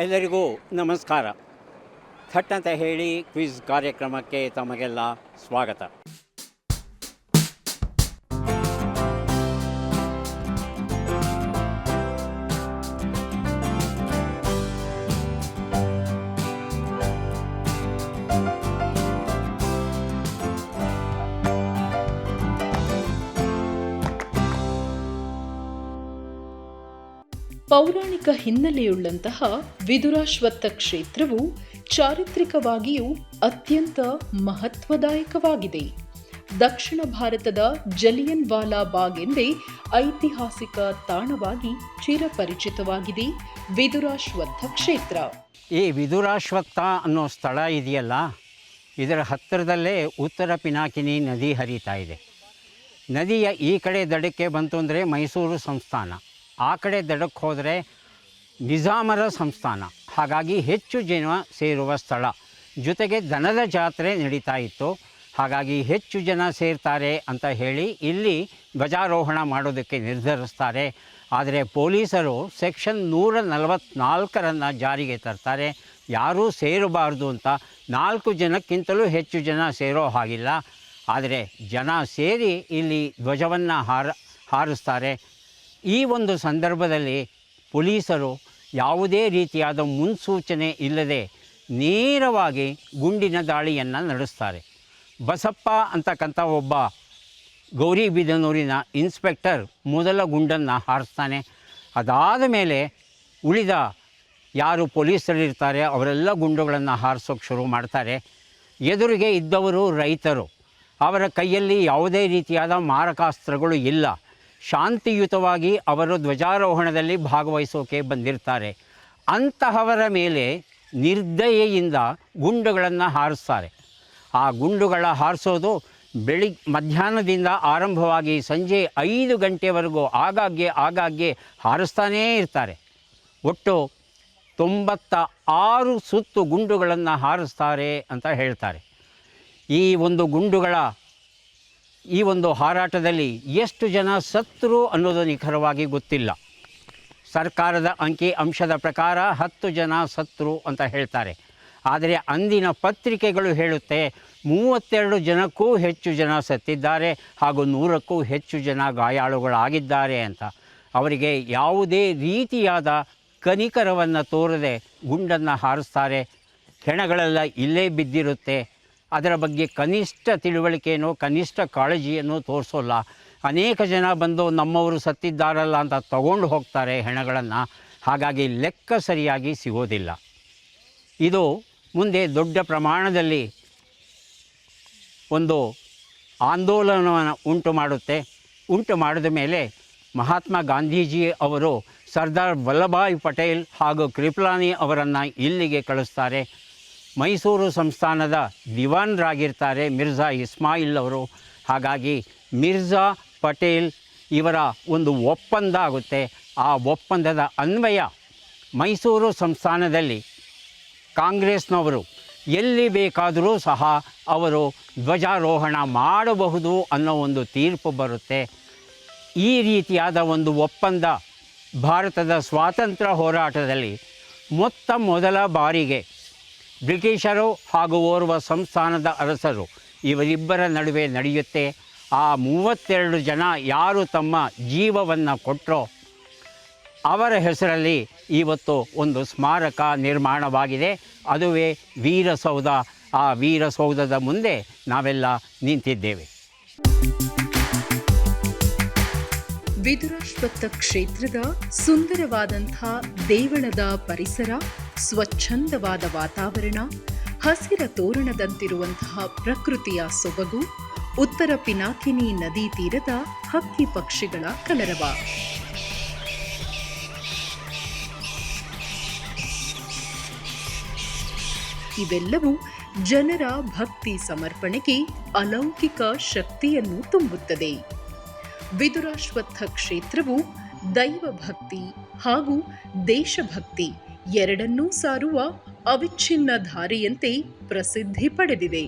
ಎಲ್ಲರಿಗೂ ನಮಸ್ಕಾರ. ಥಟ್ ಅಂತ ಹೇಳಿ ಕ್ವಿಜ್ ಕಾರ್ಯಕ್ರಮಕ್ಕೆ ತಮಗೆಲ್ಲ ಸ್ವಾಗತ. ಪೌರಾಣಿಕ ಹಿನ್ನೆಲೆಯುಳ್ಳಂತಹ ವಿದುರಾಶ್ವತ್ಥ ಕ್ಷೇತ್ರವು ಚಾರಿತ್ರಿಕವಾಗಿಯೂ ಅತ್ಯಂತ ಮಹತ್ವದಾಯಕವಾಗಿದೆ. ದಕ್ಷಿಣ ಭಾರತದ ಜಲಿಯನ್ ವಾಲಾ ಬಾಗ್ ಎಂದೇ ಐತಿಹಾಸಿಕ ತಾಣವಾಗಿ ಚಿರಪರಿಚಿತವಾಗಿದೆ ವಿದುರಾಶ್ವತ್ಥ ಕ್ಷೇತ್ರ. ಈ ವಿದುರಾಶ್ವತ್ಥ ಅನ್ನೋ ಸ್ಥಳ ಇದೆಯಲ್ಲ, ಇದರ ಹತ್ತಿರದಲ್ಲೇ ಉತ್ತರ ಪಿನಾಕಿನಿ ನದಿ ಹರಿತಾ ಇದೆ. ನದಿಯ ಈ ಕಡೆ ದಡಕ್ಕೆ ಬಂತು ಅಂದರೆ ಮೈಸೂರು ಸಂಸ್ಥಾನ, ಆ ಕಡೆ ದಡಕ್ಕೆ ಹೋದರೆ ನಿಜಾಮರ ಸಂಸ್ಥಾನ. ಹಾಗಾಗಿ ಹೆಚ್ಚು ಜನ ಸೇರುವ ಸ್ಥಳ. ಜೊತೆಗೆ ದನದ ಜಾತ್ರೆ ನಡೀತಾ ಇತ್ತು, ಹಾಗಾಗಿ ಹೆಚ್ಚು ಜನ ಸೇರ್ತಾರೆ ಅಂತ ಹೇಳಿ ಇಲ್ಲಿ ಧ್ವಜಾರೋಹಣ ಮಾಡೋದಕ್ಕೆ ನಿರ್ಧರಿಸ್ತಾರೆ. ಆದರೆ ಪೊಲೀಸರು ಸೆಕ್ಷನ್ 144 ಜಾರಿಗೆ ತರ್ತಾರೆ. ಯಾರೂ ಸೇರಬಾರ್ದು ಅಂತ. 4 ಜನಕ್ಕಿಂತಲೂ ಹೆಚ್ಚು ಜನ ಸೇರೋ ಹಾಗಿಲ್ಲ. ಆದರೆ ಜನ ಸೇರಿ ಇಲ್ಲಿ ಧ್ವಜವನ್ನು ಹಾರಿಸ್ತಾರೆ. ಈ ಒಂದು ಸಂದರ್ಭದಲ್ಲಿ ಪೊಲೀಸರು ಯಾವುದೇ ರೀತಿಯಾದ ಮುನ್ಸೂಚನೆ ಇಲ್ಲದೆ ನೇರವಾಗಿ ಗುಂಡಿನ ದಾಳಿಯನ್ನು ನಡೆಸ್ತಾರೆ. ಬಸಪ್ಪ ಅಂತಕ್ಕಂಥ ಒಬ್ಬ ಗೌರಿಬಿದನೂರಿನ ಇನ್ಸ್ಪೆಕ್ಟರ್ ಮೊದಲ ಗುಂಡನ್ನು ಹಾರಿಸ್ತಾನೆ. ಅದಾದ ಮೇಲೆ ಉಳಿದ ಯಾರು ಪೊಲೀಸರಿರ್ತಾರೆ ಅವರೆಲ್ಲ ಗುಂಡುಗಳನ್ನು ಹಾರಿಸೋಕ್ಕೆ ಶುರು ಮಾಡ್ತಾರೆ. ಎದುರಿಗೆ ಇದ್ದವರು ರೈತರು. ಅವರ ಕೈಯಲ್ಲಿ ಯಾವುದೇ ರೀತಿಯಾದ ಮಾರಕಾಸ್ತ್ರಗಳು ಇಲ್ಲ. ಶಾಂತಿಯುತವಾಗಿ ಅವರು ಧ್ವಜಾರೋಹಣದಲ್ಲಿ ಭಾಗವಹಿಸೋಕೆ ಬಂದಿರ್ತಾರೆ. ಅಂತಹವರ ಮೇಲೆ ನಿರ್ದಯೆಯಿಂದ ಗುಂಡುಗಳನ್ನು ಹಾರಿಸ್ತಾರೆ. ಆ ಗುಂಡುಗಳ ಹಾರಿಸೋದು ಮಧ್ಯಾಹ್ನದಿಂದ ಆರಂಭವಾಗಿ ಸಂಜೆ 5 ಗಂಟೆವರೆಗೂ ಆಗಾಗ್ಗೆ ಹಾರಿಸ್ತಾನೇ ಇರ್ತಾರೆ. ಒಟ್ಟು 96 ಸುತ್ತು ಗುಂಡುಗಳನ್ನು ಹಾರಿಸ್ತಾರೆ ಅಂತ ಹೇಳ್ತಾರೆ. ಈ ಒಂದು ಹಾರಾಟದಲ್ಲಿ ಎಷ್ಟು ಜನ ಸತ್ತರು ಅನ್ನೋದು ನಿಖರವಾಗಿ ಗೊತ್ತಿಲ್ಲ. ಸರ್ಕಾರದ ಅಂಶದ ಪ್ರಕಾರ 10 ಜನ ಸತ್ತರು ಅಂತ ಹೇಳ್ತಾರೆ. ಆದರೆ ಅಂದಿನ ಪತ್ರಿಕೆಗಳು ಹೇಳುತ್ತೆ 32 ಜನಕ್ಕೂ ಹೆಚ್ಚು ಜನ ಸತ್ತಿದ್ದಾರೆ ಹಾಗೂ 100ಕ್ಕೂ ಹೆಚ್ಚು ಜನ ಗಾಯಾಳುಗಳಾಗಿದ್ದಾರೆ ಅಂತ. ಅವರಿಗೆ ಯಾವುದೇ ರೀತಿಯಾದ ಕನಿಕರವನ್ನು ತೋರದೆ ಗುಂಡನ್ನು ಹಾರಿಸ್ತಾರೆ. ಹೆಣಗಳೆಲ್ಲ ಇಲ್ಲೇ ಬಿದ್ದಿರುತ್ತೆ. ಅದರ ಬಗ್ಗೆ ಕನಿಷ್ಠ ತಿಳುವಳಿಕೆಯೋ ಕನಿಷ್ಠ ಕಾಳಜಿಯನ್ನು ತೋರಿಸೋಲ್ಲ. ಅನೇಕ ಜನ ಬಂದು ನಮ್ಮವರು ಸತ್ತಿದ್ದಾರಲ್ಲ ಅಂತ ತಗೊಂಡು ಹೋಗ್ತಾರೆ ಹೆಣಗಳನ್ನು. ಹಾಗಾಗಿ ಲೆಕ್ಕ ಸರಿಯಾಗಿ ಸಿಗೋದಿಲ್ಲ. ಇದು ಮುಂದೆ ದೊಡ್ಡ ಪ್ರಮಾಣದಲ್ಲಿ ಒಂದು ಆಂದೋಲನವನ್ನು ಉಂಟು ಮಾಡಿದ ಮೇಲೆ ಮಹಾತ್ಮ ಗಾಂಧೀಜಿ ಅವರು ಸರ್ದಾರ್ ವಲ್ಲಭಾಯ್ ಪಟೇಲ್ ಹಾಗೂ ಕೃಪಲಾನಿ ಅವರನ್ನು ಇಲ್ಲಿಗೆ ಕಳಿಸ್ತಾರೆ. ಮೈಸೂರು ಸಂಸ್ಥಾನದ ದಿವಾನ್ರಾಗಿರ್ತಾರೆ ಮಿರ್ಜಾ ಇಸ್ಮಾಯಿಲ್ ಅವರು. ಹಾಗಾಗಿ ಮಿರ್ಜಾ ಪಟೇಲ್ ಇವರ ಒಂದು ಒಪ್ಪಂದ ಆಗುತ್ತೆ. ಆ ಒಪ್ಪಂದದ ಅನ್ವಯ ಮೈಸೂರು ಸಂಸ್ಥಾನದಲ್ಲಿ ಕಾಂಗ್ರೆಸ್ನವರು ಎಲ್ಲಿ ಬೇಕಾದರೂ ಸಹ ಅವರು ಧ್ವಜಾರೋಹಣ ಮಾಡಬಹುದು ಅನ್ನೋ ಒಂದು ತೀರ್ಪು ಬರುತ್ತೆ. ಈ ರೀತಿಯಾದ ಒಂದು ಒಪ್ಪಂದ ಭಾರತದ ಸ್ವಾತಂತ್ರ್ಯ ಹೋರಾಟದಲ್ಲಿ ಮೊದಲ ಬಾರಿಗೆ ಬ್ರಿಟಿಷರು ಹಾಗೂ ಓರ್ವ ಸಂಸ್ಥಾನದ ಅರಸರು ಇವರಿಬ್ಬರ ನಡುವೆ ನಡೆಯುತ್ತೆ. ಆ 32 ಜನ ಯಾರು ತಮ್ಮ ಜೀವವನ್ನು ಕೊಟ್ಟರೋ ಅವರ ಹೆಸರಲ್ಲಿ ಇವತ್ತು ಒಂದು ಸ್ಮಾರಕ ನಿರ್ಮಾಣವಾಗಿದೆ. ಅದುವೇ ವೀರಸೌಧ. ಆ ವೀರಸೌಧದ ಮುಂದೆ ನಾವೆಲ್ಲ ನಿಂತಿದ್ದೇವೆ. ವಿದುರಾಶ್ವತ್ಥ ಕ್ಷೇತ್ರದ ಸುಂದರವಾದಂಥ ದೇವಳದ ಪರಿಸರ, ಸ್ವಚ್ಛಂದವಾದ ವಾತಾವರಣ, ಹಸಿರ ತೋರಣದಂತಿರುವಂತಹ ಪ್ರಕೃತಿಯ ಸೊಬಗು, ಉತ್ತರ ಪಿನಾಕಿನಿ ನದಿ ತೀರದ ಹಕ್ಕಿ ಪಕ್ಷಿಗಳ ಕಲರವ, ಇವೆಲ್ಲವೂ ಜನರ ಭಕ್ತಿ ಸಮರ್ಪಣೆಗೆ ಅಲೌಕಿಕ ಶಕ್ತಿಯನ್ನು ತುಂಬುತ್ತದೆ. ವಿದುರಾಶ್ವತ್ಥ ಕ್ಷೇತ್ರವು ದೈವ ಭಕ್ತಿ ಹಾಗೂ ದೇಶಭಕ್ತಿ ಎರಡನ್ನೂ ಸಾರುವ ಅವಿಚ್ಛಿನ್ನ ಧಾರೆಯಂತೆ ಪ್ರಸಿದ್ಧಿ ಪಡೆದಿದೆ.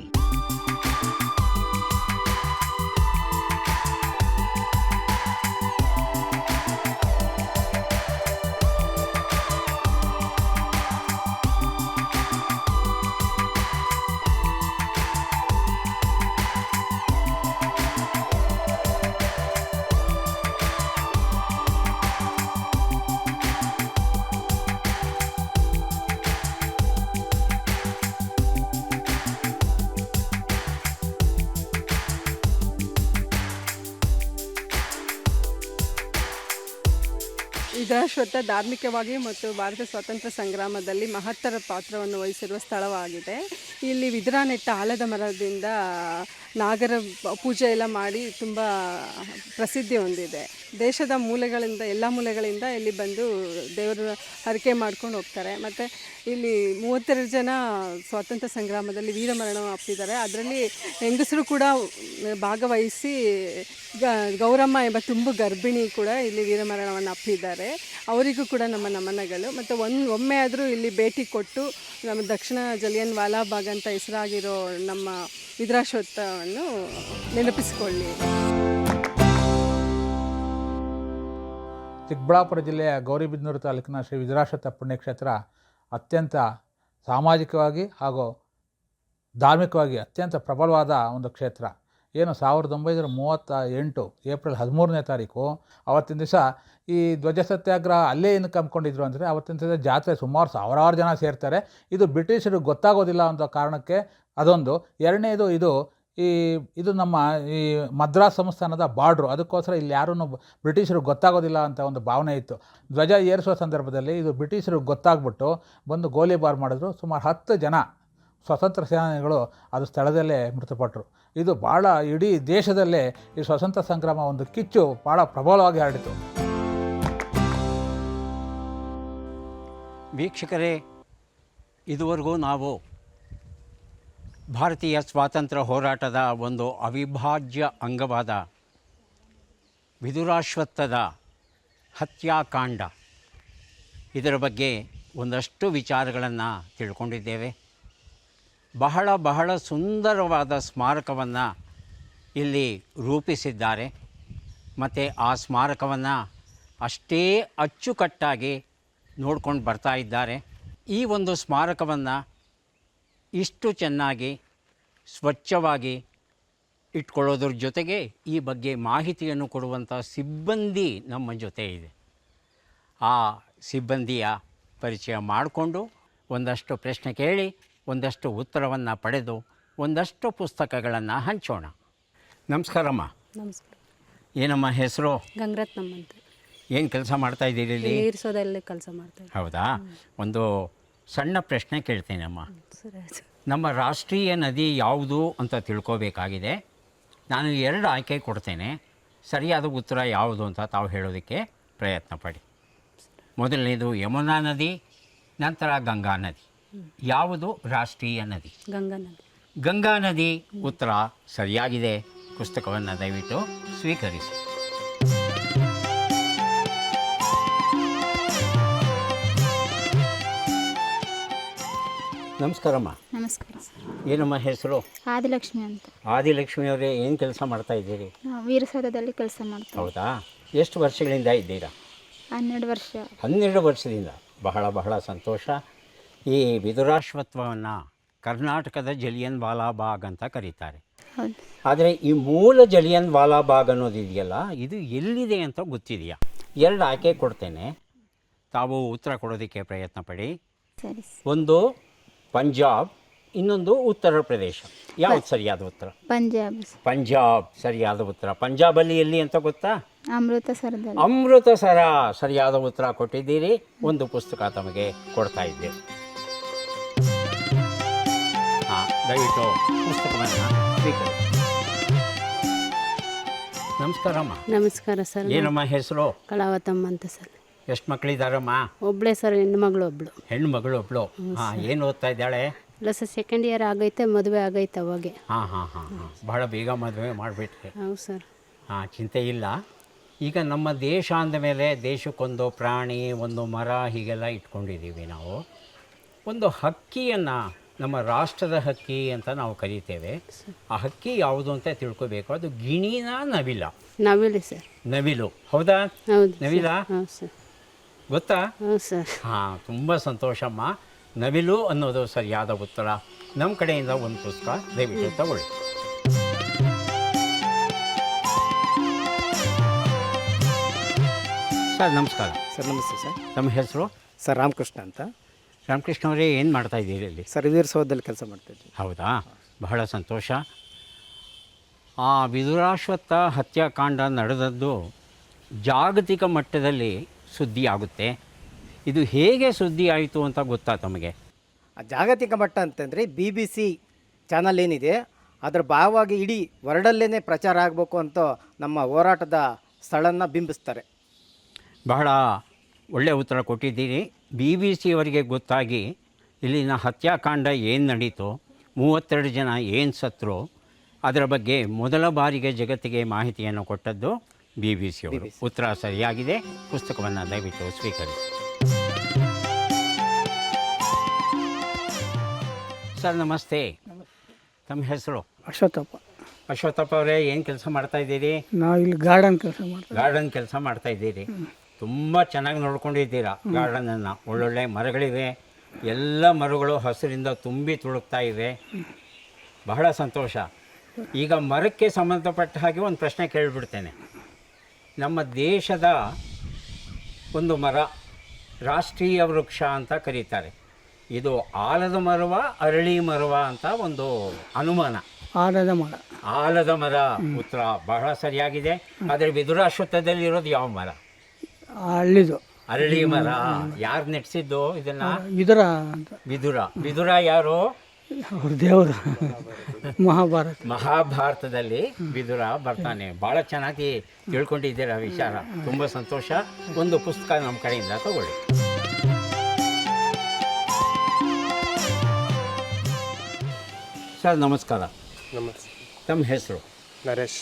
ವಿದುರಾಶ್ವತ್ಥ ಧಾರ್ಮಿಕವಾಗಿ ಮತ್ತು ಭಾರತ ಸ್ವಾತಂತ್ರ್ಯ ಸಂಗ್ರಾಮದಲ್ಲಿ ಮಹತ್ತರ ಪಾತ್ರವನ್ನು ವಹಿಸಿರುವ ಸ್ಥಳವಾಗಿದೆ. ಇಲ್ಲಿ ವಿದುರ ನೆಟ್ಟ ಆಲದ ಮರದಿಂದ ನಾಗರ ಪೂಜೆ ಎಲ್ಲ ಮಾಡಿ ತುಂಬ ಪ್ರಸಿದ್ಧಿ ಹೊಂದಿದೆ. ದೇಶದ ಮೂಲೆಗಳಿಂದ ಎಲ್ಲ ಮೂಲೆಗಳಿಂದ ಇಲ್ಲಿ ಬಂದು ದೇವರು ಹರಕೆ ಮಾಡ್ಕೊಂಡು ಹೋಗ್ತಾರೆ. ಮತ್ತು ಇಲ್ಲಿ 32 ಜನ ಸ್ವಾತಂತ್ರ್ಯ ಸಂಗ್ರಾಮದಲ್ಲಿ ವೀರಮರಣ ಅಪ್ಪಿದ್ದಾರೆ. ಅದರಲ್ಲಿ ಹೆಂಗಸರು ಕೂಡ ಭಾಗವಹಿಸಿ ಗೌರಮ್ಮ ಎಂಬ ತುಂಬು ಗರ್ಭಿಣಿ ಕೂಡ ಇಲ್ಲಿ ವೀರಮರಣವನ್ನು ಅಪ್ಪಿದ್ದಾರೆ. ಅವರಿಗೂ ಕೂಡ ನಮ್ಮ ನಮನಗಳು. ಮತ್ತು ಒಮ್ಮೆ ಆದರೂ ಇಲ್ಲಿ ಭೇಟಿ ಕೊಟ್ಟು ನಮ್ಮ ದಕ್ಷಿಣ ಜಲಿಯನ್ ವಾಲಾಬಾಗ್ ಅಂತ ಹೆಸರಾಗಿರೋ ನಮ್ಮ ವಿದುರಾಶ್ವತ್ಥವನ್ನು ನೆನಪಿಸಿಕೊಳ್ಳಿ. ಚಿಕ್ಕಬಳ್ಳಾಪುರ ಜಿಲ್ಲೆಯ ಗೌರಿಬಿದನೂರು ತಾಲೂಕಿನ ಶ್ರೀ ವಿದುರಾಶ್ವತ್ಥ ಪುಣ್ಯಕ್ಷೇತ್ರ ಅತ್ಯಂತ ಸಾಮಾಜಿಕವಾಗಿ ಹಾಗೂ ಧಾರ್ಮಿಕವಾಗಿ ಅತ್ಯಂತ ಪ್ರಬಲವಾದ ಒಂದು ಕ್ಷೇತ್ರ. ಏನು 1938 ಏಪ್ರಿಲ್ 13ನೇ ತಾರೀಕು ಅವತ್ತಿನ ದಿವಸ ಈ ಧ್ವಜ ಸತ್ಯಾಗ್ರಹ ಅಲ್ಲೇ ಏನಕ್ಕೆ ಹಮ್ಮಿಕೊಂಡಿದ್ರು ಅಂದರೆ ಅವತ್ತಿನ ದಿವಸ ಜಾತ್ರೆ ಸುಮಾರು ಸಾವಿರಾರು ಜನ ಸೇರ್ತಾರೆ. ಇದು ಬ್ರಿಟಿಷರಿಗೆ ಗೊತ್ತಾಗೋದಿಲ್ಲ ಅನ್ನೋ ಕಾರಣಕ್ಕೆ ಅದೊಂದು. ಎರಡನೇದು ಇದು ನಮ್ಮ ಈ ಮದ್ರಾಸ್ ಸಂಸ್ಥಾನದ ಬಾರ್ಡ್ರು, ಅದಕ್ಕೋಸ್ಕರ ಇಲ್ಲಿ ಯಾರೂ ಬ್ರಿಟಿಷರಿಗೆ ಗೊತ್ತಾಗೋದಿಲ್ಲ ಅಂತ ಒಂದು ಭಾವನೆ ಇತ್ತು. ಧ್ವಜ ಏರಿಸುವ ಸಂದರ್ಭದಲ್ಲಿ ಇದು ಬ್ರಿಟಿಷರಿಗೆ ಗೊತ್ತಾಗ್ಬಿಟ್ಟು ಬಂದು ಗೋಲಿಬಾರ್ ಮಾಡಿದ್ರು. ಸುಮಾರು 10 ಜನ ಸ್ವತಂತ್ರ ಸೇನಾನಿಗಳು ಅದು ಸ್ಥಳದಲ್ಲೇ ಮೃತಪಟ್ಟರು. ಇದು ಭಾಳ ಇಡೀ ದೇಶದಲ್ಲೇ ಈ ಸ್ವಾತಂತ್ರ್ಯ ಸಂಗ್ರಾಮ ಒಂದು ಕಿಚ್ಚು ಭಾಳ ಪ್ರಬಲವಾಗಿ ಹರಡಿತು. ವೀಕ್ಷಕರೇ, ಇದುವರೆಗೂ ನಾವು ಭಾರತೀಯ ಸ್ವಾತಂತ್ರ್ಯ ಹೋರಾಟದ ಒಂದು ಅವಿಭಾಜ್ಯ ಅಂಗವಾದ ವಿದುರಾಶ್ವತ್ಥದ ಹತ್ಯಾಕಾಂಡ ಇದರ ಬಗ್ಗೆ ಒಂದಷ್ಟು ವಿಚಾರಗಳನ್ನು ತಿಳ್ಕೊಂಡಿದ್ದೇವೆ. ಬಹಳ ಸುಂದರವಾದ ಸ್ಮಾರಕವನ್ನು ಇಲ್ಲಿ ರೂಪಿಸಿದ್ದಾರೆ. ಮತ್ತು ಆ ಸ್ಮಾರಕವನ್ನು ಅಷ್ಟೇ ಅಚ್ಚುಕಟ್ಟಾಗಿ ನೋಡ್ಕೊಂಡು ಬರ್ತಾ ಇದ್ದಾರೆ. ಈ ಒಂದು ಸ್ಮಾರಕವನ್ನು ಇಷ್ಟು ಚೆನ್ನಾಗಿ ಸ್ವಚ್ಛವಾಗಿ ಇಟ್ಕೊಳ್ಳೋದ್ರ ಜೊತೆಗೆ ಈ ಬಗ್ಗೆ ಮಾಹಿತಿಯನ್ನು ಕೊಡುವಂಥ ಸಿಬ್ಬಂದಿ ನಮ್ಮ ಜೊತೆ ಇದೆ. ಆ ಸಿಬ್ಬಂದಿಯ ಪರಿಚಯ ಮಾಡಿಕೊಂಡು ಒಂದಷ್ಟು ಪ್ರಶ್ನೆ ಕೇಳಿ ಒಂದಷ್ಟು ಉತ್ತರವನ್ನು ಪಡೆದು ಒಂದಷ್ಟು ಪುಸ್ತಕಗಳನ್ನು ಹಂಚೋಣ. ನಮಸ್ಕಾರಮ್ಮ. ನಮಸ್ಕಾರ. ಏನಮ್ಮ ಹೆಸರು? ಗಂಗರತ್ನಮ್ಮ ಅಂತ. ಏನು ಕೆಲಸ ಮಾಡ್ತಾ ಇದ್ದೀರಿ ಇಲ್ಲಿ? ನೀರಿಸೋದಲ್ಲಿ ಕೆಲಸ ಮಾಡ್ತಾ ಇದ್ದೀನಿ. ಹೌದಾ? ಒಂದು ಸಣ್ಣ ಪ್ರಶ್ನೆ ಕೇಳ್ತೇನಮ್ಮ. ಸರಿ. ನಮ್ಮ ರಾಷ್ಟ್ರೀಯ ನದಿ ಯಾವುದು ಅಂತ ತಿಳ್ಕೋಬೇಕಾಗಿದೆ. ನಾನು 2 ಆಯ್ಕೆ ಕೊಡ್ತೇನೆ. ಸರಿಯಾದ ಉತ್ತರ ಯಾವುದು ಅಂತ ತಾವು ಹೇಳೋದಕ್ಕೆ ಪ್ರಯತ್ನ ಪಡಿ. ಮೊದಲನೇದು ಯಮುನಾ ನದಿ, ನಂತರ ಗಂಗಾ ನದಿ. ಯಾವುದು ರಾಷ್ಟ್ರೀಯ ನದಿ? ಗಂಗಾ ನದಿ. ಗಂಗಾ ನದಿ ಉತ್ತರ ಸರಿಯಾಗಿದೆ. ಪುಸ್ತಕವನ್ನು ದಯವಿಟ್ಟು ಸ್ವೀಕರಿಸಿ. ನಮಸ್ಕಾರಮ್ಮ. ನಮಸ್ಕಾರ ಸರ್. ಏನಮ್ಮ ಹೆಸರು? ಆದಿಲಕ್ಷ್ಮಿ ಅಂತ. ಆದಿಲಕ್ಷ್ಮಿಯವರೇ, ಏನು ಕೆಲಸ ಮಾಡ್ತಾ ಇದ್ದೀರಿ? ನಾವು ವೀರಸೌಧದಲ್ಲಿ ಕೆಲಸ ಮಾಡ್ತೀವಿ. ಹೌದಾ? ಎಷ್ಟು ವರ್ಷಗಳಿಂದ ಇದ್ದೀರಾ? 12 ವರ್ಷ. 12 ವರ್ಷದಿಂದ. ಬಹಳ ಸಂತೋಷ. ಈ ವಿದುರಾಶ್ವತ್ಥವನ್ನು ಕರ್ನಾಟಕದ ಜಲಿಯನ್ ವಾಲಾಬಾಗ್ ಅಂತ ಕರೀತಾರೆ. ಹೌದು. ಆದರೆ ಈ ಮೂಲ ಜಲಿಯನ್ ವಾಲಾಬಾಗ್ ಅನ್ನೋದಿದೆಯಲ್ಲ, ಇದು ಎಲ್ಲಿದೆ ಅಂತ ಗೊತ್ತಿದೆಯಾ? 2 ಆಯ್ಕೆ ಕೊಡ್ತೇನೆ, ತಾವು ಉತ್ತರ ಕೊಡೋದಕ್ಕೆ ಪ್ರಯತ್ನ ಪಡಿ. ಸರಿ. ಒಂದು ಪಂಜಾಬ್, ಇನ್ನೊಂದು ಉತ್ತರ ಪ್ರದೇಶ. ಯಾವುದು ಸರಿಯಾದ ಉತ್ತರ? ಪಂಜಾಬ್. ಪಂಜಾಬ್ ಸರಿಯಾದ ಉತ್ತರ. ಪಂಜಾಬಲ್ಲಿ ಎಲ್ಲಿ ಅಂತ ಗೊತ್ತಾ? ಅಮೃತಸರದಲ್ಲಿ. ಅಮೃತಸರ ಸರಿಯಾದ ಉತ್ತರ ಕೊಟ್ಟಿದ್ದೀರಿ. ಒಂದು ಪುಸ್ತಕ ತಮಗೆ ಕೊಡ್ತಾ ಇದ್ದೇವೆ. ಹಾಂ, ದಯವಿಟ್ಟು ಪುಸ್ತಕವನ್ನು ಸ್ವೀಕರಿಸಿ. ನಮಸ್ಕಾರಮ್ಮ. ನಮಸ್ಕಾರ ಸರ್. ಏನಮ್ಮ ಹೆಸರು? ಕಳಾವತಮ್ಮ ಅಂತ ಸರ್. ಎಷ್ಟು ಮಕ್ಕಳಿದ್ದಾರಮ್ಮ? ಒಬ್ಬಳೇ ಸರ್, ಹೆಣ್ಣುಮಗಳು ಒಬ್ಳು. ಹೆಣ್ಣು ಒಬ್ಳು. ಹಾಂ, ಏನು ಓದ್ತಾ ಇದ್ದಾಳೆ? ಇಲ್ಲ ಸರ್, 2nd ಇಯರ್ ಆಗೈತೆ, ಮದುವೆ ಆಗೈತೆ ಅವಾಗೆ. ಹಾಂ. ಬಹಳ ಬೇಗ ಮದುವೆ ಮಾಡಿಬಿಟ್ರೆ. ಹೌದು ಸರ್. ಹಾಂ, ಚಿಂತೆ ಇಲ್ಲ. ಈಗ ನಮ್ಮ ದೇಶ ಅಂದಮೇಲೆ ದೇಶಕ್ಕೊಂದು ಪ್ರಾಣಿ, ಒಂದು ಮರ, ಹೀಗೆಲ್ಲ ಇಟ್ಕೊಂಡಿದ್ದೀವಿ ನಾವು. ಒಂದು ಹಕ್ಕಿಯನ್ನು ನಮ್ಮ ರಾಷ್ಟ್ರದ ಹಕ್ಕಿ ಅಂತ ನಾವು ಕರೀತೇವೆ. ಆ ಹಕ್ಕಿ ಯಾವುದು ಅಂತ ತಿಳ್ಕೋಬೇಕು. ಅದು ಗಿಣಿನ ನವಿಲ? ನವಿಲು ಸರ್. ನವಿಲು. ಹೌದಾ? ಹೌದು. ನವಿಲ? ಹೌದು ಸರ್. ಗೊತ್ತಾ? ಹೌದು ಸರ್. ಹಾಂ, ತುಂಬ ಸಂತೋಷಮ್ಮ. ನವಿಲು ಅನ್ನೋದು ಸರಿಯಾದ ಉತ್ತರ. ನಮ್ಮ ಕಡೆಯಿಂದ ಒಂದು ಪುಸ್ತಕ ದಯವಿಟ್ಟು ತಗೊಳ್ಳಿ. ಸರ್ ನಮಸ್ಕಾರ. ಸರ್ ನಮಸ್ತೆ ಸರ್. ತಮ್ಮ ಹೆಸರು? ಸರ್ ರಾಮಕೃಷ್ಣ ಅಂತ. ರಾಮಕೃಷ್ಣ ಅವರೇ, ಏನು ಮಾಡ್ತಾ ಇದ್ದೀರಿ ಇಲ್ಲಿ? ಸರ್ ವೀರಸೌಧದಲ್ಲಿ ಕೆಲಸ ಮಾಡ್ತಾಯಿದ್ವಿ. ಹೌದಾ? ಬಹಳ ಸಂತೋಷ. ಆ ವಿದುರಾಶ್ವತ್ಥ ಹತ್ಯಾಕಾಂಡ ನಡೆದದ್ದು ಜಾಗತಿಕ ಮಟ್ಟದಲ್ಲಿ ಸುದ್ದಿ ಆಗುತ್ತೆ. ಇದು ಹೇಗೆ ಸುದ್ದಿ ಆಯಿತು ಅಂತ ಗೊತ್ತಾ ತಮಗೆ? ಜಾಗತಿಕ ಮಟ್ಟ ಅಂತಂದರೆ BBC ಚಾನಲ್ ಏನಿದೆ ಅದರ ಭಾಗವಾಗಿ ಇಡೀ ವರ್ಲ್ಡಲ್ಲೇ ಪ್ರಚಾರ ಆಗಬೇಕು ಅಂತ ನಮ್ಮ ಹೋರಾಟದ ಸ್ಥಳನ ಬಿಂಬಿಸ್ತಾರೆ. ಬಹಳ ಒಳ್ಳೆಯ ಉತ್ತರ ಕೊಟ್ಟಿದ್ದೀರಿ. BBC ಅವರಿಗೆ ಗೊತ್ತಾಗಿ ಇಲ್ಲಿನ ಹತ್ಯಾಕಾಂಡ ಏನು ನಡೀತು, 32 ಜನ ಏನು ಸತ್ತರು, ಅದರ ಬಗ್ಗೆ ಮೊದಲ ಬಾರಿಗೆ ಜಗತ್ತಿಗೆ ಮಾಹಿತಿಯನ್ನು ಕೊಟ್ಟದ್ದು BBC ಅವರು. ಉತ್ತರ ಸರಿಯಾಗಿದೆ. ಪುಸ್ತಕವನ್ನು ದಯವಿಟ್ಟು ಸ್ವೀಕರಿಸಿ. ಸರ್ ನಮಸ್ತೆ. ತಮ್ಮ ಹೆಸರು? ಅಶ್ವತ್ಥಪ್ಪ. ಅಶ್ವತ್ಥಪ್ಪ ಅವರೇ, ಏನು ಕೆಲಸ ಮಾಡ್ತಾ ಇದ್ದೀರಿ? ನಾವು ಇಲ್ಲಿ ಗಾರ್ಡನ್ ಕೆಲಸ ಮಾಡ್ತೀವಿ. ಗಾರ್ಡನ್ ಕೆಲಸ ಮಾಡ್ತಾ ಇದ್ದೀರಿ. ತುಂಬ ಚೆನ್ನಾಗಿ ನೋಡ್ಕೊಂಡಿದ್ದೀರಾ ಗಾರ್ಡನನ್ನು. ಒಳ್ಳೊಳ್ಳೆ ಮರಗಳಿವೆ, ಎಲ್ಲ ಮರಗಳು ಹಸಿರಿಂದ ತುಂಬಿ ತುಳುಕ್ತಾ ಇವೆ. ಬಹಳ ಸಂತೋಷ. ಈಗ ಮರಕ್ಕೆ ಸಂಬಂಧಪಟ್ಟ ಹಾಗೆ ಒಂದು ಪ್ರಶ್ನೆ ಕೇಳಿಬಿಡ್ತೇನೆ. ನಮ್ಮ ದೇಶದ ಒಂದು ಮರ ರಾಷ್ಟ್ರೀಯ ವೃಕ್ಷ ಅಂತ ಕರೀತಾರೆ. ಇದು ಆಲದ ಮರವ ಅರಳಿ ಮರವ ಅಂತ ಒಂದು ಅನುಮಾನ. ಆಲದ ಮರ. ಆಲದ ಮರ. ಉತ್ತರ ಬಹಳ ಸರಿಯಾಗಿದೆ. ಆದರೆ ವಿದುರಾಶ್ವತ್ಥದಲ್ಲಿ ಇರೋದು ಯಾವ ಮರ? ಅಲ್ಲಿದು ಅರಳಿ ಮರ. ಯಾರು ನೆಟ್ಸಿದ್ದು ಇದನ್ನ? ಇದರ ವಿದುರ. ವಿದುರ ಯಾರು? ಅವ್ರ ದೇವರು. ಮಹಾಭಾರತದಲ್ಲಿ ವಿದುರ ಬರ್ತಾನೆ. ಭಾಳ ಚೆನ್ನಾಗಿ ತಿಳ್ಕೊಂಡಿದ್ದೀರಾ ವಿಚಾರ. ತುಂಬ ಸಂತೋಷ. ಒಂದು ಪುಸ್ತಕ ನಮ್ಮ ಕಡೆಯಿಂದ ತಗೊಳ್ಳಿ. ಸರ್ ನಮಸ್ಕಾರ. ನಮಸ್ತೆ. ತಮ್ಮ ಹೆಸರು? ನರೇಶ್.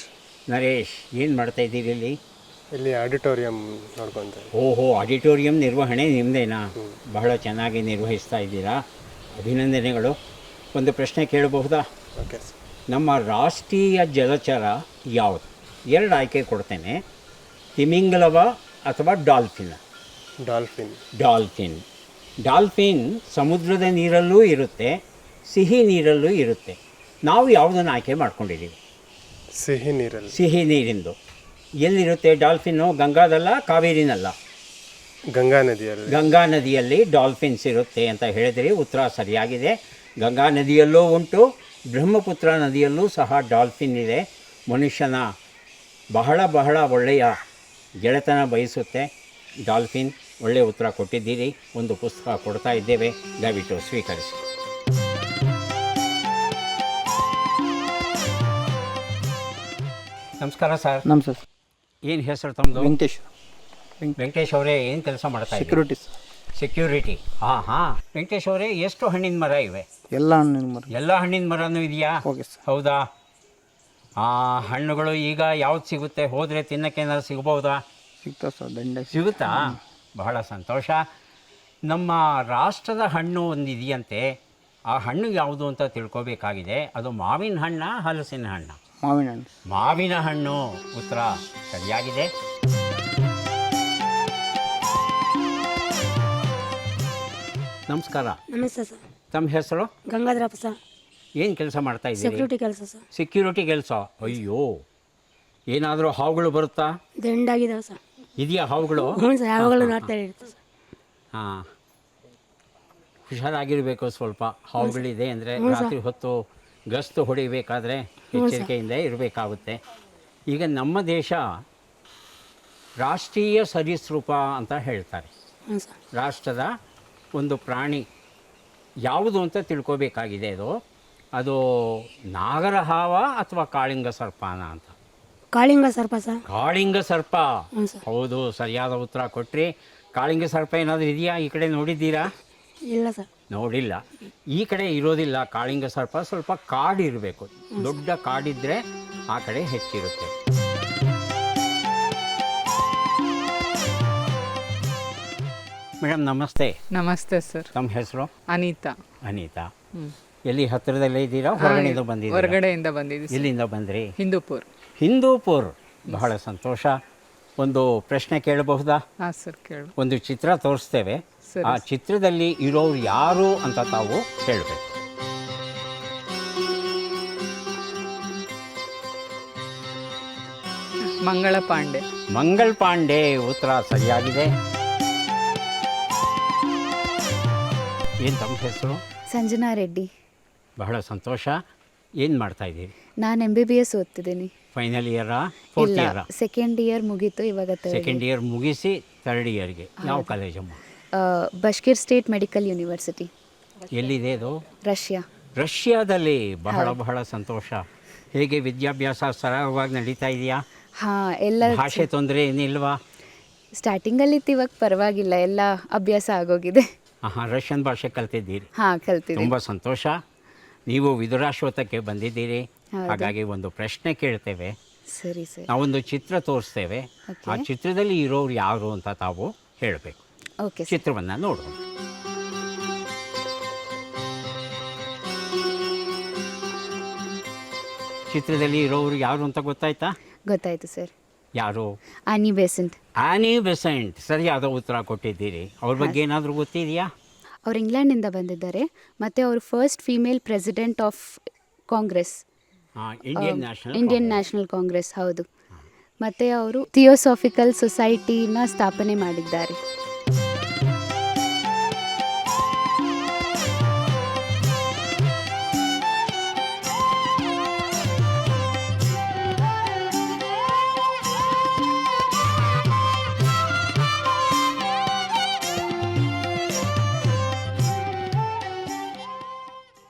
ನರೇಶ್, ಏನು ಮಾಡ್ತಾ ಇದ್ದೀರಿ ಇಲ್ಲಿ? ಇಲ್ಲಿ ಆಡಿಟೋರಿಯಂ ನೋಡ್ಕೊತಾರೆ. ಓಹೋ, ಆಡಿಟೋರಿಯಂ ನಿರ್ವಹಣೆ ನಿಮ್ಮದೇನಾ? ಬಹಳ ಚೆನ್ನಾಗಿ ನಿರ್ವಹಿಸ್ತಾ ಇದ್ದೀರಾ, ಅಭಿನಂದನೆಗಳು. ಒಂದು ಪ್ರಶ್ನೆ ಕೇಳಬಹುದಾ? Okay sir. ನಮ್ಮ ರಾಷ್ಟ್ರೀಯ ಜಲಚರ ಯಾವುದು? 2 ಆಯ್ಕೆ ಕೊಡ್ತೇನೆ. ತಿಮಿಂಗಲವ ಅಥವಾ ಡಾಲ್ಫಿನ್? ಡಾಲ್ಫಿನ್. ಡಾಲ್ಫಿನ್. ಡಾಲ್ಫಿನ್ ಸಮುದ್ರದ ನೀರಲ್ಲೂ ಇರುತ್ತೆ, ಸಿಹಿ ನೀರಲ್ಲೂ ಇರುತ್ತೆ. ನಾವು ಯಾವುದನ್ನು ಆಯ್ಕೆ ಮಾಡ್ಕೊಂಡಿದ್ದೀವಿ? ಸಿಹಿ ನೀರಲ್ಲಿ. ಸಿಹಿ ನೀರಿಂದು. ಎಲ್ಲಿರುತ್ತೆ ಡಾಲ್ಫಿನ್ನು? ಗಂಗಾದಲ್ಲ, ಕಾವೇರಿನಲ್ಲ? ಗಂಗಾ ನದಿಯಲ್ಲಿ. ಗಂಗಾ ನದಿಯಲ್ಲಿ ಡಾಲ್ಫಿನ್ಸ್ ಇರುತ್ತೆ ಅಂತ ಹೇಳಿದ್ರಿ. ಉತ್ತರ ಸರಿಯಾಗಿದೆ. ಗಂಗಾ ನದಿಯಲ್ಲೂ ಉಂಟು, ಬ್ರಹ್ಮಪುತ್ರ ನದಿಯಲ್ಲೂ ಸಹ ಡಾಲ್ಫಿನ್ ಇದೆ. ಮನುಷ್ಯನ ಬಹಳ ಬಹಳ ಒಳ್ಳೆಯ ಗೆಳೆತನ ಬಯಸುತ್ತೆ ಡಾಲ್ಫಿನ್. ಒಳ್ಳೆಯ ಉತ್ತರ ಕೊಟ್ಟಿದ್ದೀರಿ. ಒಂದು ಪುಸ್ತಕ ಕೊಡ್ತಾ ಇದ್ದೇವೆ, ದಯವಿಟ್ಟು ಸ್ವೀಕರಿಸಿ. ನಮಸ್ಕಾರ ಸರ್. ನಮಸ್ತೆ. ಏನು ಹೆಸರು ತಮ್ಮದು? ವೆಂಕಟೇಶ್. ವೆಂಕಟೇಶ್ ಅವರೇ, ಏನು ಕೆಲಸ ಮಾಡ್ತಾ ಇದ್ದೀರಿ? ಸೆಕ್ಯೂರಿಟಿ. ಸೆಕ್ಯೂರಿಟಿ. ಹಾಂ. ವೆಂಕಟೇಶ್ ಅವರೇ, ಎಷ್ಟು ಹಣ್ಣಿನ ಮರ ಇವೆ? ಎಲ್ಲ ಹಣ್ಣಿನ ಮರ. ಎಲ್ಲ ಹಣ್ಣಿನ ಮರನೂ ಇದೆಯಾ? Okay sir. ಹೌದಾ? ಹಣ್ಣುಗಳು ಈಗ ಯಾವ್ದು ಸಿಗುತ್ತೆ? ಹೋದರೆ ತಿನ್ನಕ್ಕೆ ಏನಾದ್ರು ಸಿಗ್ಬೋದಾ? ಸಿಗ್ತಾವೆ ಸರ್, ದಂಡೆ ಸಿಗುತ್ತಾ? ಬಹಳ ಸಂತೋಷ. ನಮ್ಮ ರಾಷ್ಟ್ರದ ಹಣ್ಣು ಒಂದು ಇದೆಯಂತೆ. ಆ ಹಣ್ಣು ಯಾವುದು ಅಂತ ತಿಳ್ಕೊಬೇಕಾಗಿದೆ. ಅದು ಮಾವಿನ ಹಣ್ಣ, ಹಲಸಿನ ಹಣ್ಣ? ಮಾವಿನ ಹಣ್ಣು. ಮಾವಿನ ಹಣ್ಣು. ಉತ್ತರ ಸರಿಯಾಗಿದೆ. ನಮಸ್ಕಾರ. ನಮಸ್ತೆ ಸರ್. ತಮ್ಮ ಹೆಸರು? ಗಂಗಾಧರಪ್ಪ ಸರ್. ಏನು ಕೆಲಸ ಮಾಡ್ತಾ ಇದ್ದೀರಿ? ಸೆಕ್ಯೂರಿಟಿ ಕೆಲಸ ಸರ್. ಸೆಕ್ಯೂರಿಟಿ ಕೆಲಸ. ಅಯ್ಯೋ, ಏನಾದರೂ ಹಾವುಗಳು ಬರುತ್ತಾ? ದಂಡಾಗಿದ್ದಾವೆ ಸರ್. ಇದೆಯಾ ಹಾವುಗಳು? ಹ್ಞೂ ಸರ್, ಯಾವಾಗಲೂ ನೋಡ್ತಾ ಇರ್ತದೆ ಸರ್. ಹಾಂ, ಹುಷಾರಾಗಿರಬೇಕು ಸ್ವಲ್ಪ. ಹಾವುಗಳಿದೆ ಅಂದರೆ ರಾತ್ರಿ ಹೊತ್ತು ಗಸ್ತು ಹೊಡಿಬೇಕಾದ್ರೆ ಎಚ್ಚರಿಕೆಯಿಂದ ಇರಬೇಕಾಗುತ್ತೆ. ಈಗ ನಮ್ಮ ದೇಶ ರಾಷ್ಟ್ರೀಯ ಸರೀಸೃಪ ಅಂತ ಹೇಳ್ತಾರೆ. ಹ್ಞೂ ಸರ್. ರಾಷ್ಟ್ರದ ಒಂದು ಪ್ರಾಣಿ ಯಾವುದು ಅಂತ ತಿಳ್ಕೊಬೇಕಾಗಿದೆ. ಅದು ನಾಗರ ಹಾವ ಅಥವಾ ಕಾಳಿಂಗ ಸರ್ಪನ ಅಂತ? ಕಾಳಿಂಗ ಸರ್ಪ ಸರ್. ಕಾಳಿಂಗ ಸರ್ಪ. ಹ್ಞೂ ಸರ್. ಹೌದು, ಸರಿಯಾದ ಉತ್ತರ ಕೊಟ್ರಿ. ಕಾಳಿಂಗ ಸರ್ಪ ಏನಾದರೂ ಇದೆಯಾ? ಈ ಕಡೆ ನೋಡಿದ್ದೀರಾ? ಇಲ್ಲ ಸರ್. ನೋಡಿಲ್ಲ. ಈ ಕಡೆ ಇರೋದಿಲ್ಲ ಕಾಳಿಂಗ ಸರ್ಪ. ಸ್ವಲ್ಪ ಕಾಡಿರಬೇಕು, ದೊಡ್ಡ ಕಾಡಿದ್ರೆ ಆ ಕಡೆ ಹೆಚ್ಚಿರುತ್ತೆ. ಮೇಡಮ್ ನಮಸ್ತೆ. ನಮಸ್ತೆ ಸರ್. ತಮ್ಮ ಹೆಸರು? ಅನಿತಾ. ಅನಿತಾ. ಎಲ್ಲಿ ಹತ್ತಿರದಲ್ಲೇ ಇದ್ದೀರಾ? ಹೊರಗಡೆಯಿಂದ ಬಂದಿದ್ದೀರಾ? ಹೊರಗಡೆಯಿಂದ ಬಂದಿದ್ದೀವಿ. ಎಲ್ಲಿಂದ ಬಂದ್ರಿ? ಹಿಂದೂಪುರ್. ಹಿಂದೂಪುರ್. ಬಹಳ ಸಂತೋಷ. ಒಂದು ಪ್ರಶ್ನೆ ಕೇಳಬಹುದಾ? ಹಾಂ ಸರ್, ಕೇಳು. ಒಂದು ಚಿತ್ರ ತೋರಿಸ್ತೇವೆ. ಸರಿ. ಆ ಚಿತ್ರದಲ್ಲಿ ಇರೋರು ಯಾರು ಅಂತ ತಾವು ಹೇಳಬೇಕು. ಮಂಗಳ ಪಾಂಡೆ. ಮಂಗಳ್ ಪಾಂಡೆ. ಉತ್ತರ ಸರಿಯಾಗಿದೆ. ಏನು ತಮ್ಮ ಹೆಸರು? ಸಂಜನಾ ರೆಡ್ಡಿ. ಬಹಳ ಸಂತೋಷ. ಏನು ಮಾಡ್ತಾ ಇದ್ದೀರಿ? ನಾನು MBBS ಓದ್ತಿದ್ದೀನಿ. ಫೈನಲ್ ಇಯರಾ? ಫೋರ್ತ್ ಇಯರಾ? ಸೆಕೆಂಡ್ ಇಯರ್ ಮುಗೀತು, ಇವಾಗ ಸೆಕೆಂಡ್ ಇಯರ್ ಮುಗಿಸಿ ಥರ್ಡ್ ಇಯರ್ಗೆ. ಯಾವ ಕಾಲೇಜಮ್ಮ? ಬಷ್ಕೀರ್ ಸ್ಟೇಟ್ ಮೆಡಿಕಲ್ ಯೂನಿವರ್ಸಿಟಿ, ಎಲ್ಲಿದೆ ಅದು? ರಷ್ಯಾ. ರಷ್ಯಾದಲ್ಲಿ. ಬಹಳ ಬಹಳ ಸಂತೋಷ. ಹೇಗೆ ವಿದ್ಯಾಭ್ಯಾಸ ಸರಾಗವಾಗಿ ನಡೀತಾ ಇದೆಯಾ? ಹಾಂ, ಎಲ್ಲ ಭಾಷೆ ತೊಂದರೆ ಏನಿಲ್ವಾ? ಸ್ಟಾರ್ಟಿಂಗಲ್ಲಿತ್ತು, ಇವಾಗ ಪರವಾಗಿಲ್ಲ, ಎಲ್ಲ ಅಭ್ಯಾಸ ಆಗೋಗಿದೆ. ಹಾಂ, ರಷ್ಯನ್ ಭಾಷೆ ಕಲ್ತಿದ್ದೀರಿ. ಹಾಂ, ಕಲ್ತಿದ್ದೀನಿ. ತುಂಬ ಸಂತೋಷ. ನೀವು ವಿದುರಾಶ್ವತ್ಥಕ್ಕೆ ಬಂದಿದ್ದೀರಿ. ಹಾಗಾಗಿ ಒಂದು ಪ್ರಶ್ನೆ ಕೇಳ್ತೇವೆ. ಸರಿ ಸರಿ. ನಾವೊಂದು ಚಿತ್ರ ತೋರಿಸ್ತೇವೆ. ಆ ಚಿತ್ರದಲ್ಲಿ ಇರೋರು ಯಾರು ಅಂತ ತಾವು ಹೇಳಬೇಕು. ಓಕೆ. ಚಿತ್ರವನ್ನು ನೋಡೋಣ. ಚಿತ್ರದಲ್ಲಿ ಇರೋರು ಯಾರು ಅಂತ ಗೊತ್ತಾಯ್ತಾ? ಗೊತ್ತಾಯ್ತು ಸರ್. ಯಾರು? ಆನಿ ಬೆಸೆಂಟ್. ಆನಿ ಬೆಸೆಂಟ್, ಸರಿಯಾದ ಉತ್ತರ ಕೊಟ್ಟಿದ್ದೀರಿ. ಅವ್ರ ಬಗ್ಗೆ ಏನಾದರೂ ಗೊತ್ತಿದೆಯಾ? ಅವ್ರು ಇಂಗ್ಲೆಂಡಿಂದ ಬಂದಿದ್ದಾರೆ, ಮತ್ತು ಅವರು first female president of Congress, Indian national Congress. ಹೌದು. ಮತ್ತು ಅವರು ಥಿಯೋಸಾಫಿಕಲ್ ಸೊಸೈಟಿನ ಸ್ಥಾಪನೆ ಮಾಡಿದ್ದಾರೆ.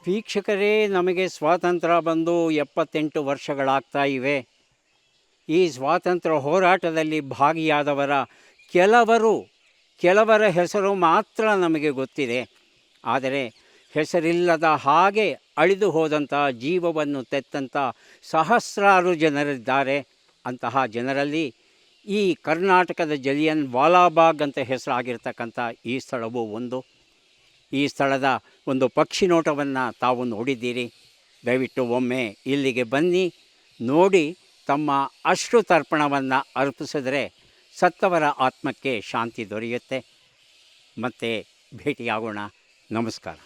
ವೀಕ್ಷಕರೇ, ನಮಗೆ ಸ್ವಾತಂತ್ರ್ಯ ಬಂದು 78 ವರ್ಷಗಳಾಗ್ತಾ ಇವೆ. ಈ ಸ್ವಾತಂತ್ರ್ಯ ಹೋರಾಟದಲ್ಲಿ ಭಾಗಿಯಾದವರ ಕೆಲವರ ಹೆಸರು ಮಾತ್ರ ನಮಗೆ ಗೊತ್ತಿದೆ. ಆದರೆ ಹೆಸರಿಲ್ಲದ ಹಾಗೆ ಅಳಿದು ಹೋದಂಥ ಜೀವವನ್ನು ತೆತ್ತಂಥ ಸಹಸ್ರಾರು ಜನರಿದ್ದಾರೆ. ಅಂತಹ ಜನರಲ್ಲಿ ಈ ಕರ್ನಾಟಕದ ಜಲಿಯನ್ ವಾಲಾಬಾಗ್ ಅಂತ ಹೆಸರಾಗಿರ್ತಕ್ಕಂಥ ಈ ಸ್ಥಳವು ಒಂದು. ಈ ಸ್ಥಳದ ಒಂದು ಪಕ್ಷಿ ನೋಟವನ್ನು ತಾವು ನೋಡಿದ್ದೀರಿ. ದಯವಿಟ್ಟು ಒಮ್ಮೆ ಇಲ್ಲಿಗೆ ಬನ್ನಿ, ನೋಡಿ ತಮ್ಮ ಅಶ್ರು ತರ್ಪಣವನ್ನು ಅರ್ಪಿಸಿದರೆ ಸತ್ತವರ ಆತ್ಮಕ್ಕೆ ಶಾಂತಿ ದೊರೆಯುತ್ತೆ. ಮತ್ತೆ ಭೇಟಿಯಾಗೋಣ. ನಮಸ್ಕಾರ.